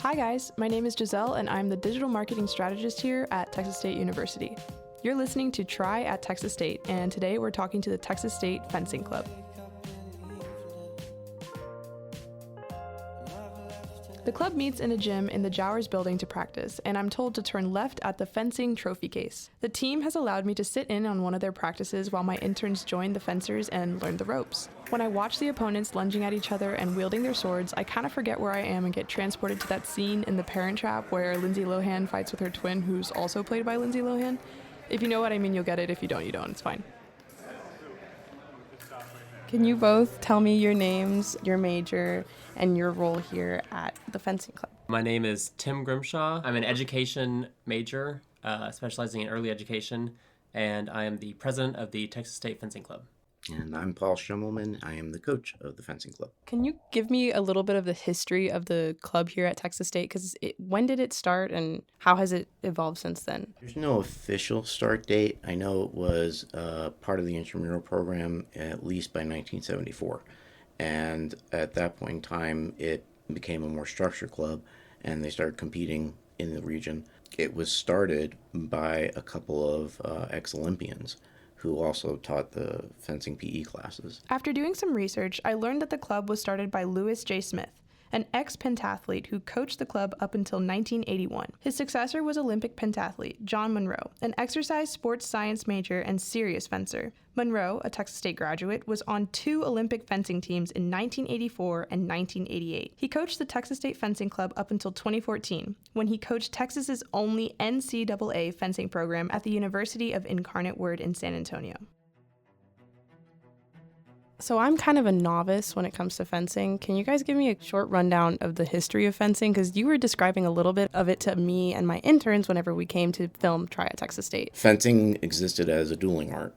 Hi guys, my name is Giselle and I'm the digital marketing strategist here at Texas State University. You're listening to Try at Texas State, and today we're talking to the Texas State Fencing Club. The club meets in a gym in the Jowers building to practice, and I'm told to turn left at the fencing trophy case. The team has allowed me to sit in on one of their practices while my interns join the fencers and learn the ropes. When I watch the opponents lunging at each other and wielding their swords, I kind of forget where I am and get transported to that scene in The Parent Trap where Lindsay Lohan fights with her twin, who's also played by Lindsay Lohan. If you know what I mean, you'll get it. If you don't, you don't. It's fine. Can you both tell me your names, your major, and your role here at the fencing club? My name is Tim Grimshaw. I'm an education major, specializing in early education, and I am the president of the Texas State Fencing Club. And I'm Paul Schimelman. I am the coach of the fencing club. Can you give me a little bit of the history of the club here at Texas State? Because when did it start and how has it evolved since then? There's no official start date. I know it was part of the intramural program at least by 1974. And at that point in time, it became a more structured club and they started competing in the region. It was started by a couple of ex-Olympians who also taught the fencing PE classes. After doing some research, I learned that the club was started by Lewis J. Smith, an ex-pentathlete who coached the club up until 1981. His successor was Olympic pentathlete John Monroe, an exercise sports science major and serious fencer. Monroe, a Texas State graduate, was on 2 Olympic fencing teams in 1984 and 1988. He coached the Texas State Fencing Club up until 2014, when he coached Texas's only NCAA fencing program at the University of Incarnate Word in San Antonio. So I'm kind of a novice when it comes to fencing. Can you guys give me a short rundown of the history of fencing? Because you were describing a little bit of it to me and my interns whenever we came to film Try at Texas State. Fencing existed as a dueling art,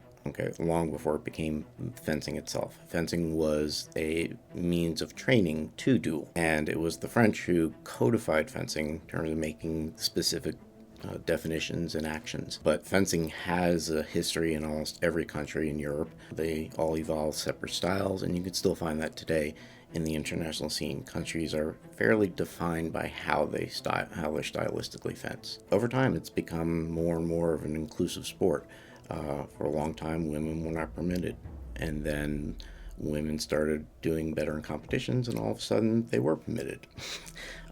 long before it became fencing itself. Fencing was a means of training to duel, and it was the French who codified fencing in terms of making specific definitions and actions. But fencing has a history in almost every country in Europe. They all evolve separate styles, and you can still find that today in the international scene. Countries are fairly defined by how they stylistically fence. Over time, it's become more and more of an inclusive sport. For a long time, women were not permitted, and then women started doing better in competitions, and all of a sudden, they were permitted.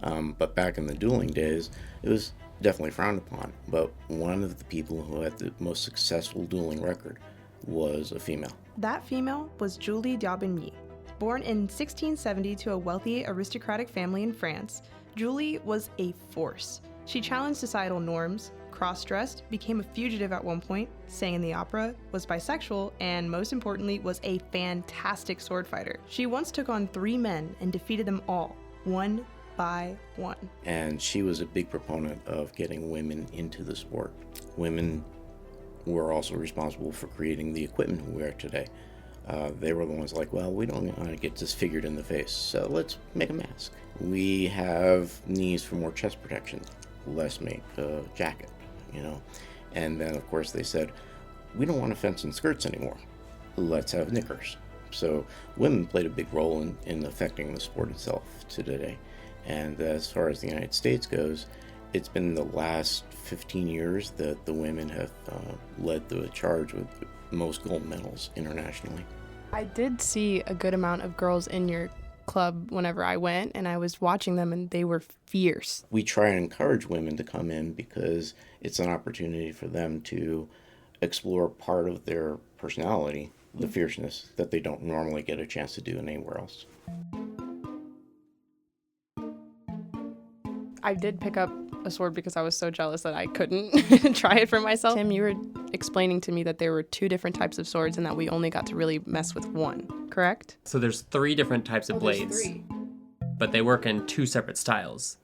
But back in the dueling days, it was definitely frowned upon, but one of the people who had the most successful dueling record was a female. That female was Julie d'Aubigny. Born in 1670 to a wealthy aristocratic family in France, Julie was a force. She challenged societal norms, cross-dressed, became a fugitive at one point, sang in the opera, was bisexual, and most importantly, was a fantastic sword fighter. She once took on 3 men and defeated them all, one by one. And she was a big proponent of getting women into the sport. Women were also responsible for creating the equipment we wear today. They were the ones like, well, we don't want to get disfigured in the face, so let's make a mask. We have needs for more chest protection. Let's make a jacket, And then, of course, they said, we don't want to fence in skirts anymore. Let's have knickers. So women played a big role in affecting the sport itself to today. And as far as the United States goes, it's been the last 15 years that the women have led the charge with most gold medals internationally. I did see a good amount of girls in your club whenever I went, and I was watching them, and they were fierce. We try and encourage women to come in because it's an opportunity for them to explore part of their personality, the fierceness that they don't normally get a chance to do anywhere else. I did pick up a sword because I was so jealous that I couldn't try it for myself. Tim, you were explaining to me that there were 2 different types of swords and that we only got to really mess with one, correct? So there's 3 different types of blades, but they work in 2 separate styles.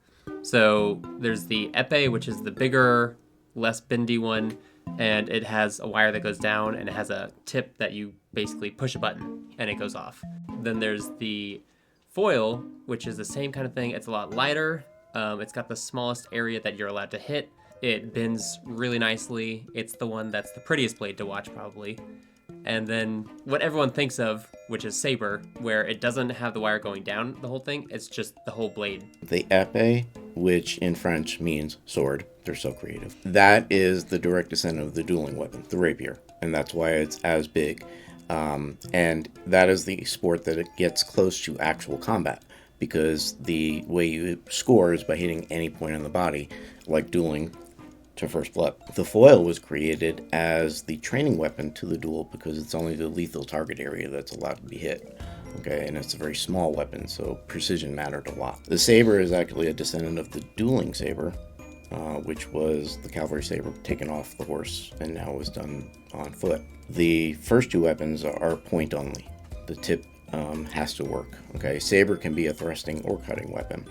So there's the épée, which is the bigger, less bendy one, and it has a wire that goes down and it has a tip that you basically push a button and it goes off. Then there's the foil, which is the same kind of thing. It's a lot lighter. It's got the smallest area that you're allowed to hit. It bends really nicely. It's the one that's the prettiest blade to watch, probably. And then what everyone thinks of, which is saber, where it doesn't have the wire going down the whole thing, it's just the whole blade. The épée which in French means sword. They're so creative. That is the direct descendant of the dueling weapon, the rapier, and that's why it's as big. And that is the sport that it gets close to actual combat, because the way you score is by hitting any point on the body, like dueling to first blood. The foil was created as the training weapon to the duel because it's only the lethal target area that's allowed to be hit. Okay, and it's a very small weapon, so precision mattered a lot. The saber is actually a descendant of the dueling saber, which was the cavalry saber taken off the horse and now was done on foot. The first two weapons are point only. The tip has to work. Okay, saber can be a thrusting or cutting weapon.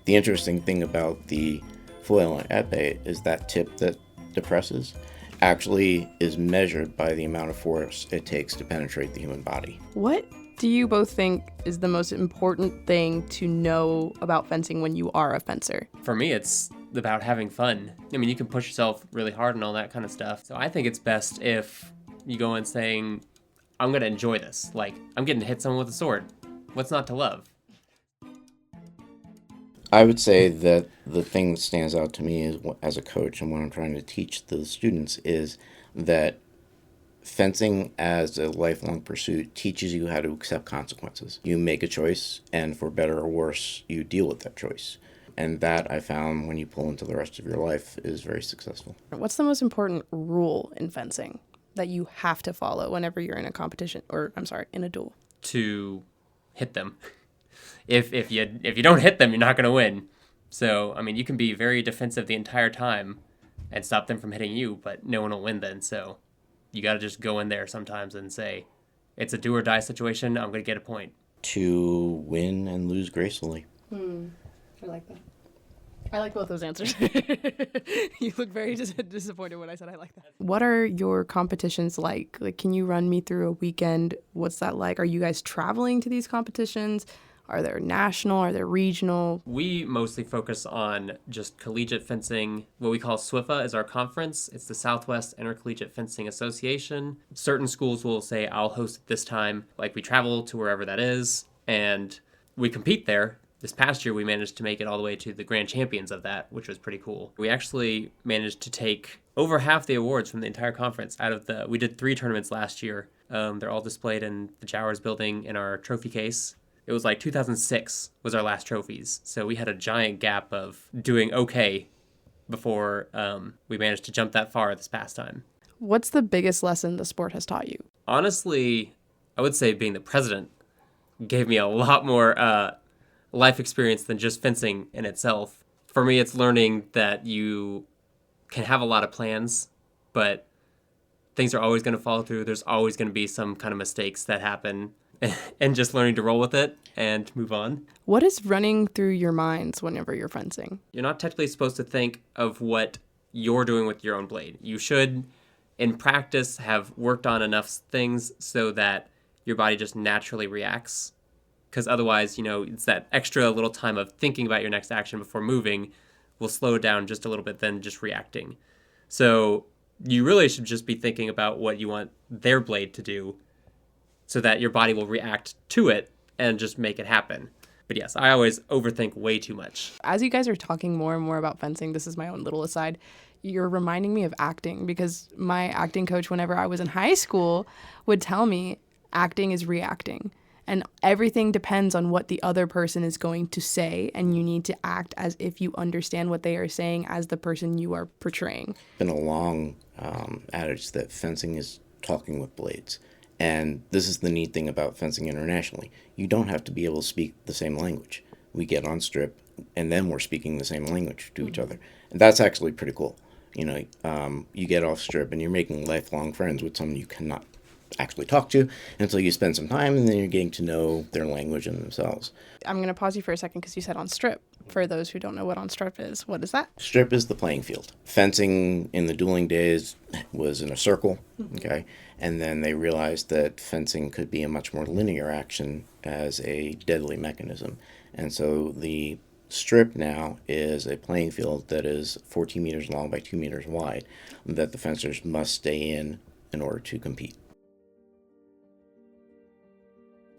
The interesting thing about the foil and epee is that tip that depresses actually is measured by the amount of force it takes to penetrate the human body. What do you both think is the most important thing to know about fencing when you are a fencer? For me, it's about having fun. I mean, you can push yourself really hard and all that kind of stuff. So I think it's best if you go in saying, I'm going to enjoy this. Like, I'm getting to hit someone with a sword. What's not to love? I would say that the thing that stands out to me is, as a coach and what I'm trying to teach the students, is that fencing as a lifelong pursuit teaches you how to accept consequences. You make a choice, and for better or worse, you deal with that choice. And that, I found, when you pull into the rest of your life, is very successful. What's the most important rule in fencing that you have to follow whenever you're in a competition, or in a duel? To hit them. If you don't hit them, you're not going to win. So, I mean, you can be very defensive the entire time and stop them from hitting you, but no one will win then. So you got to just go in there sometimes and say, it's a do or die situation. I'm going to get a point. To win and lose gracefully. I like that. I like both those answers. You look very disappointed when I said I like that. What are your competitions like? Like, can you run me through a weekend? What's that like? Are you guys traveling to these competitions? Are there national? Are there regional? We mostly focus on just collegiate fencing. What we call SWIFA is our conference. It's the Southwest Intercollegiate Fencing Association. Certain schools will say, I'll host it this time. Like, we travel to wherever that is, and we compete there. This past year, we managed to make it all the way to the grand champions of that, which was pretty cool. We actually managed to take over half the awards from the entire conference we did 3 tournaments last year. They're all displayed in the Jowers building in our trophy case. It was like 2006 was our last trophies. So we had a giant gap of doing okay before we managed to jump that far this past time. What's the biggest lesson the sport has taught you? Honestly, I would say being the president gave me a lot more life experience than just fencing in itself. For me, it's learning that you can have a lot of plans, but things are always going to fall through. There's always going to be some kind of mistakes that happen, and just learning to roll with it and move on. What is running through your minds whenever you're fencing? You're not technically supposed to think of what you're doing with your own blade. You should, in practice, have worked on enough things so that your body just naturally reacts. Because otherwise, it's that extra little time of thinking about your next action before moving will slow down just a little bit than just reacting. So you really should just be thinking about what you want their blade to do so that your body will react to it and just make it happen. But yes, I always overthink way too much. As you guys are talking more and more about fencing, this is my own little aside, you're reminding me of acting, because my acting coach, whenever I was in high school, would tell me acting is reacting. And everything depends on what the other person is going to say, and you need to act as if you understand what they are saying as the person you are portraying. It's been a long adage that fencing is talking with blades. And this is the neat thing about fencing internationally. You don't have to be able to speak the same language. We get on strip, and then we're speaking the same language to each other. And that's actually pretty cool. You get off strip, and you're making lifelong friends with someone you cannot actually talk to until you spend some time, and then you're getting to know their language and themselves. I'm going to pause you for a second because you said on strip. For those who don't know what on strip is, what is that? Strip is the playing field. Fencing in the dueling days was in a circle, okay? And then they realized that fencing could be a much more linear action as a deadly mechanism. And so the strip now is a playing field that is 14 meters long by 2 meters wide that the fencers must stay in order to compete.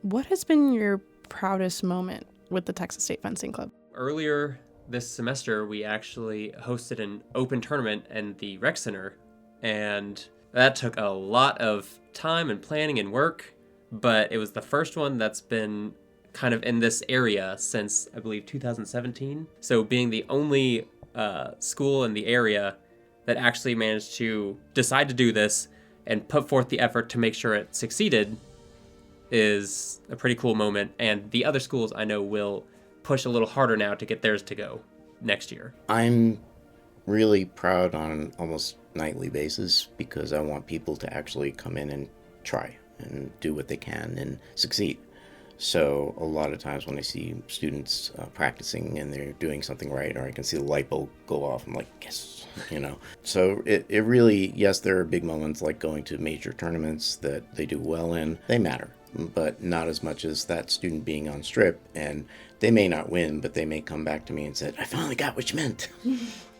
What has been your proudest moment with the Texas State Fencing Club? Earlier this semester we actually hosted an open tournament in the rec center, and that took a lot of time and planning and work, but it was the first one that's been kind of in this area since, I believe, 2017. So being the only school in the area that actually managed to decide to do this and put forth the effort to make sure it succeeded is a pretty cool moment. And the other schools I know will push a little harder now to get theirs to go next year. I'm really proud on an almost nightly basis because I want people to actually come in and try and do what they can and succeed. So a lot of times when I see students practicing and they're doing something right, or I can see the light bulb go off, I'm like, yes, So it really, yes, there are big moments like going to major tournaments that they do well in. They matter, but not as much as that student being on strip, and they may not win, but they may come back to me and said, I finally got what you meant.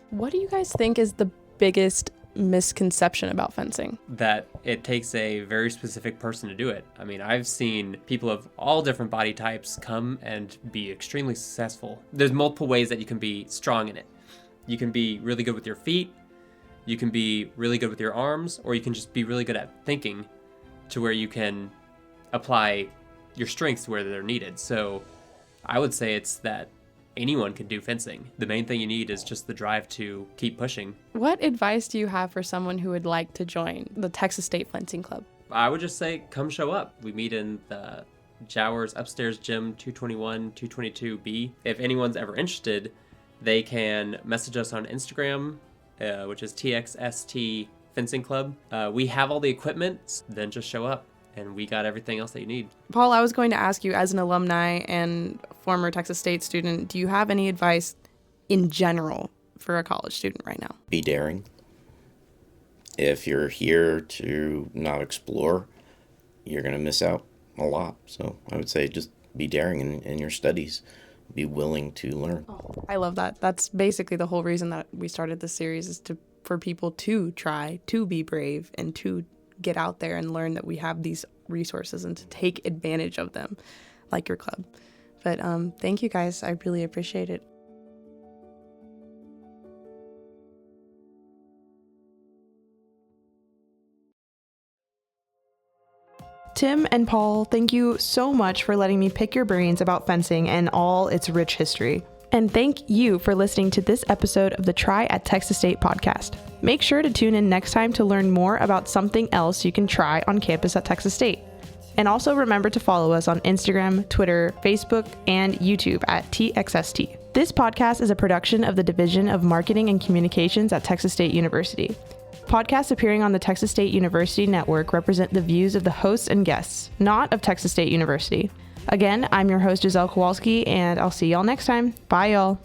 What do you guys think is the biggest misconception about fencing? That it takes a very specific person to do it. I mean, I've seen people of all different body types come and be extremely successful. There's multiple ways that you can be strong in it. You can be really good with your feet, you can be really good with your arms, or you can just be really good at thinking to where you can apply your strengths where they're needed. So I would say it's that anyone can do fencing. The main thing you need is just the drive to keep pushing. What advice do you have for someone who would like to join the Texas State Fencing Club? I would just say, come show up. We meet in the Jowers upstairs gym 221, 222B. If anyone's ever interested, they can message us on Instagram, which is TXST Fencing Club. We have all the equipment, then just show up. And we got everything else that you need. Paul, I was going to ask you, as an alumni and former Texas State student, do you have any advice in general for a college student right now? Be daring. If you're here to not explore, you're going to miss out a lot. So I would say just be daring in your studies. Be willing to learn. Oh, I love that. That's basically the whole reason that we started this series, is for people to try, to be brave, and to get out there and learn that we have these resources and to take advantage of them, like your club. But thank you guys. I really appreciate it. Tim and Paul, thank you so much for letting me pick your brains about fencing and all its rich history. And thank you for listening to this episode of the Try at Texas State podcast. Make sure to tune in next time to learn more about something else you can try on campus at Texas State. And also remember to follow us on Instagram, Twitter, Facebook, and YouTube at TXST. This podcast is a production of the Division of Marketing and Communications at Texas State University. Podcasts appearing on the Texas State University Network represent the views of the hosts and guests, not of Texas State University. Again, I'm your host, Giselle Kowalski, and I'll see y'all next time. Bye, y'all.